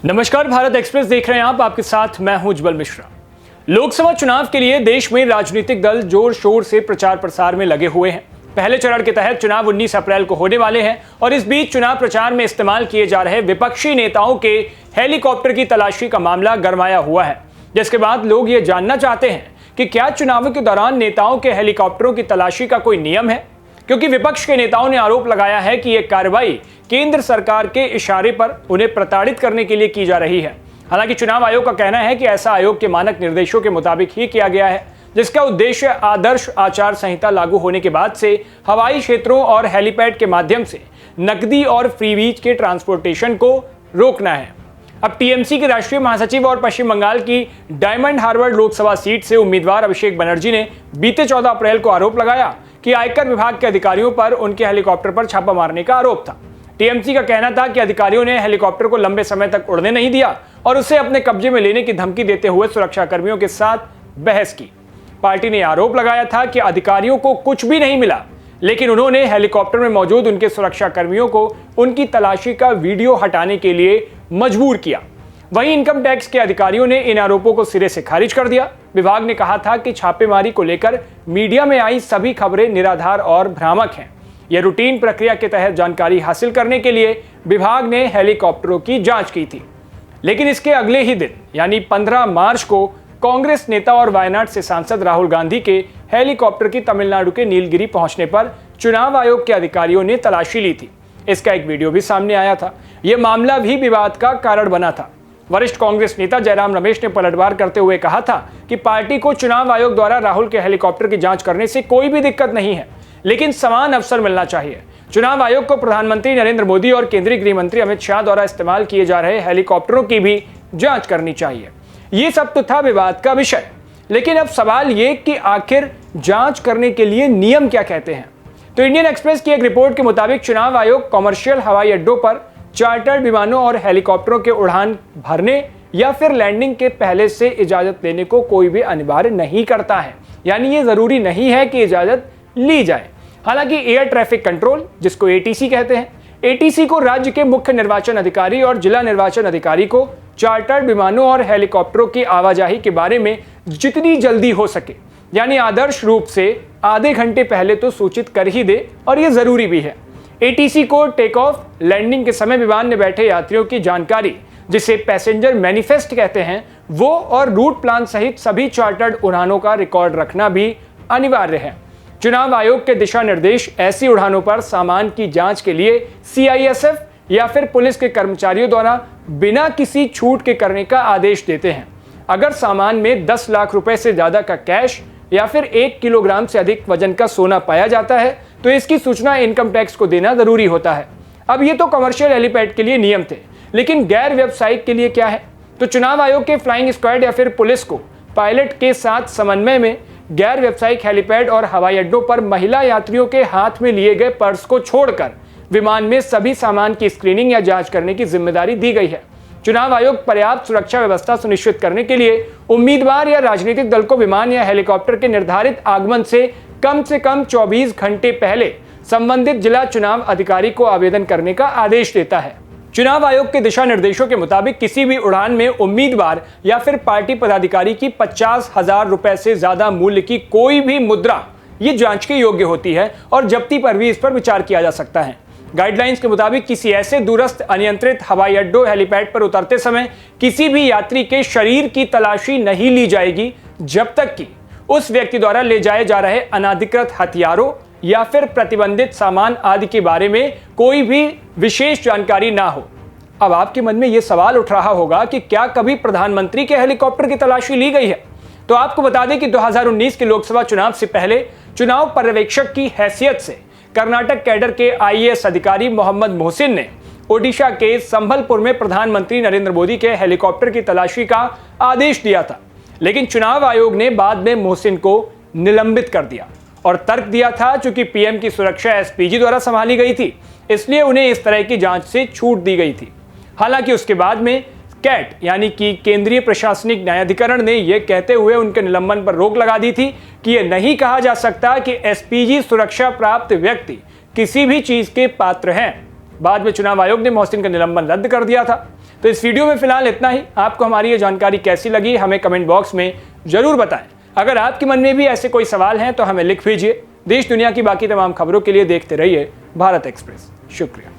नमस्कार, भारत एक्सप्रेस देख रहे हैं आप। आपके साथ मैं हूं उज्जवल मिश्रा। लोकसभा चुनाव के लिए देश में राजनीतिक दल जोर शोर से प्रचार प्रसार में लगे हुए हैं। पहले चरण के तहत चुनाव 19 अप्रैल को होने वाले हैं और इस बीच चुनाव प्रचार में इस्तेमाल किए जा रहे विपक्षी नेताओं के हेलीकॉप्टर की तलाशी का मामला गरमाया हुआ है, जिसके बाद लोग ये जानना चाहते हैं कि क्या चुनावों के दौरान नेताओं के हेलीकॉप्टरों की तलाशी का कोई नियम है, क्योंकि विपक्ष के नेताओं ने आरोप लगाया है कि यह कार्रवाई केंद्र सरकार के इशारे पर उन्हें प्रताड़ित करने के लिए की जा रही है। हालांकि चुनाव आयोग का कहना है कि ऐसा आयोग के मानक निर्देशों के मुताबिक ही किया गया है, जिसका उद्देश्य आदर्श आचार संहिता लागू होने के बाद से हवाई क्षेत्रों और हेलीपैड के माध्यम से नकदी और फ्रीवीज के ट्रांसपोर्टेशन को रोकना है। अब टीएमसी के राष्ट्रीय महासचिव और पश्चिम बंगाल की डायमंड हार्बर लोकसभा सीट से उम्मीदवार अभिषेक बनर्जी ने बीते 14 अप्रैल को आरोप लगाया कि आयकर विभाग के अधिकारियों पर उनके हेलीकॉप्टर पर छापा मारने का आरोप था। टीएमसी का कहना था कि अधिकारियों ने हेलीकॉप्टर को लंबे समय तक उड़ने नहीं दिया और उसे अपने कब्जे में लेने की धमकी देते हुए सुरक्षा कर्मियों के साथ बहस की। पार्टी ने आरोप लगाया था कि अधिकारियों को कुछ भी नहीं मिला, लेकिन उन्होंने हेलीकॉप्टर में मौजूद उनके सुरक्षा कर्मियों को उनकी तलाशी का वीडियो हटाने के लिए मजबूर किया। वहीं इनकम टैक्स के अधिकारियों ने इन आरोपों को सिरे से खारिज कर दिया। विभाग ने कहा था कि छापेमारी को लेकर मीडिया में आई सभी खबरें निराधार और भ्रामक हैं। यह रूटीन प्रक्रिया के तहत जानकारी हासिल करने के लिए विभाग ने हेलीकॉप्टरों की जांच की थी। लेकिन इसके अगले ही दिन यानी 15 मार्च को कांग्रेस नेता और वायनाड से सांसद राहुल गांधी के हेलीकॉप्टर की तमिलनाडु के नीलगिरी पहुंचने पर चुनाव आयोग के अधिकारियों ने तलाशी ली थी। इसका एक वीडियो भी सामने आया था। यह मामला भी विवाद का कारण बना था। वरिष्ठ कांग्रेस नेता जयराम रमेश ने पलटवार करते हुए कहा था कि पार्टी को चुनाव आयोग द्वारा राहुल के हेलीकॉप्टर की जांच करने से कोई भी दिक्कत नहीं है, लेकिन समान अवसर मिलना चाहिए। चुनाव आयोग को प्रधानमंत्री नरेंद्र मोदी और केंद्रीय गृह मंत्री अमित शाह द्वारा इस्तेमाल किए जा रहे हेलीकॉप्टरों की भी जांच करनी चाहिए। ये सब तो था विवाद का विषय, लेकिन अब सवाल ये कि आखिर जांच करने के लिए नियम क्या कहते हैं। तो इंडियन एक्सप्रेस की एक रिपोर्ट के मुताबिक चुनाव आयोग कॉमर्शियल हवाई अड्डों पर चार्टर्ड विमानों और हेलीकॉप्टरों के उड़ान भरने या फिर लैंडिंग के पहले से इजाजत लेने को कोई भी अनिवार्य नहीं करता है, यानी ये जरूरी नहीं है कि इजाजत ली जाए। हालांकि एयर ट्रैफिक कंट्रोल, जिसको एटीसी कहते हैं, एटीसी को राज्य के मुख्य निर्वाचन अधिकारी और जिला निर्वाचन अधिकारी को चार्टर्ड विमानों और हेलीकॉप्टरों की आवाजाही के बारे में जितनी जल्दी हो सके, यानी आदर्श रूप से आधे घंटे पहले तो सूचित कर ही दे, और यह जरूरी भी है। एटीसी को टेक ऑफ, लैंडिंग के समय विमान में बैठे यात्रियों की जानकारी, जिसे पैसेंजर मैनिफेस्ट कहते हैं, वो और रूट प्लान सहित सभी चार्टर्ड उड़ानों का रिकॉर्ड रखना भी अनिवार्य है। चुनाव आयोग के दिशा निर्देश ऐसी उड़ानों पर सामान की जांच के लिए सीआईएसएफ या फिर पुलिस के कर्मचारियों द्वारा बिना किसी छूट के करने का आदेश देते हैं। अगर सामान में 10 लाख रुपए से ज्यादा का कैश या फिर 1 किलोग्राम से अधिक वजन का सोना पाया जाता है तो इसकी सूचना इनकम टैक्स को देना जरूरी होता है। अब ये तो कमर्शियल हेलीपैड के लिए नियम थे, लेकिन गैर व्यावसायिक के लिए क्या है? तो चुनाव आयोग के फ्लाइंग स्क्वाड या फिर पुलिस को पायलट के साथ समन्वय में गैर व्यावसायिक हेलीपैड और हवाई अड्डों पर महिला यात्रियों के हाथ में लिए गए पर्स को छोड़कर विमान में सभी सामान की स्क्रीनिंग या जांच करने की जिम्मेदारी दी गई है। चुनाव आयोग पर्याप्त सुरक्षा व्यवस्था सुनिश्चित करने के लिए उम्मीदवार या राजनीतिक दल को विमान या हेलीकॉप्टर के निर्धारित आगमन से कम 24 घंटे पहले संबंधित जिला चुनाव अधिकारी को आवेदन करने का आदेश देता है। चुनाव आयोग के दिशा निर्देशों के मुताबिक किसी भी उड़ान में उम्मीदवार या फिर पार्टी पदाधिकारी की 50,000 रुपए से ज्यादा मूल्य की कोई भी मुद्रा ये जांच के योग्य होती है और जब्ती पर भी इस पर विचार किया जा सकता है। गाइडलाइंस के मुताबिक किसी ऐसे दूरस्थ अनियंत्रित हवाई अड्डों, हेलीपैड पर उतरते समय किसी भी यात्री के शरीर की तलाशी नहीं ली जाएगी जब तक कि उस व्यक्ति द्वारा ले जाए जा रहे अनाधिकृत हथियारों या फिर प्रतिबंधित सामान आदि के बारे में कोई भी विशेष जानकारी ना हो। अब आपके मन में यह सवाल उठ रहा होगा कि क्या कभी प्रधानमंत्री के हेलीकॉप्टर की तलाशी ली गई है? तो आपको बता दें कि 2019 के लोकसभा चुनाव से पहले चुनाव पर्यवेक्षक की हैसियत से कर्नाटक कैडर के आईएएस अधिकारी मोहम्मद मोहसिन ने ओडिशा के संबलपुर में प्रधानमंत्री नरेंद्र मोदी के हेलीकॉप्टर की तलाशी का आदेश दिया था, लेकिन चुनाव आयोग ने बाद में मोहसिन को निलंबित कर दिया और तर्क दिया था चूंकि पीएम की सुरक्षा एसपीजी द्वारा संभाली गई थी, इसलिए उन्हें इस तरह की जांच से छूट दी गई थी। हालांकि उसके बाद में कैट यानी कि केंद्रीय प्रशासनिक न्यायाधिकरण ने यह कहते हुए उनके निलंबन पर रोक लगा दी थी कि यह नहीं कहा जा सकता कि एसपीजी सुरक्षा प्राप्त व्यक्ति किसी भी चीज के पात्र हैं। बाद में चुनाव आयोग ने मोहसिन का निलंबन रद्द कर दिया था। तो इस वीडियो में फिलहाल इतना ही। आपको हमारी ये जानकारी कैसी लगी हमें कमेंट बॉक्स में जरूर बताएं। अगर आपके मन में भी ऐसे कोई सवाल हैं तो हमें लिख भेजिए। देश दुनिया की बाकी तमाम खबरों के लिए देखते रहिए भारत एक्सप्रेस। शुक्रिया।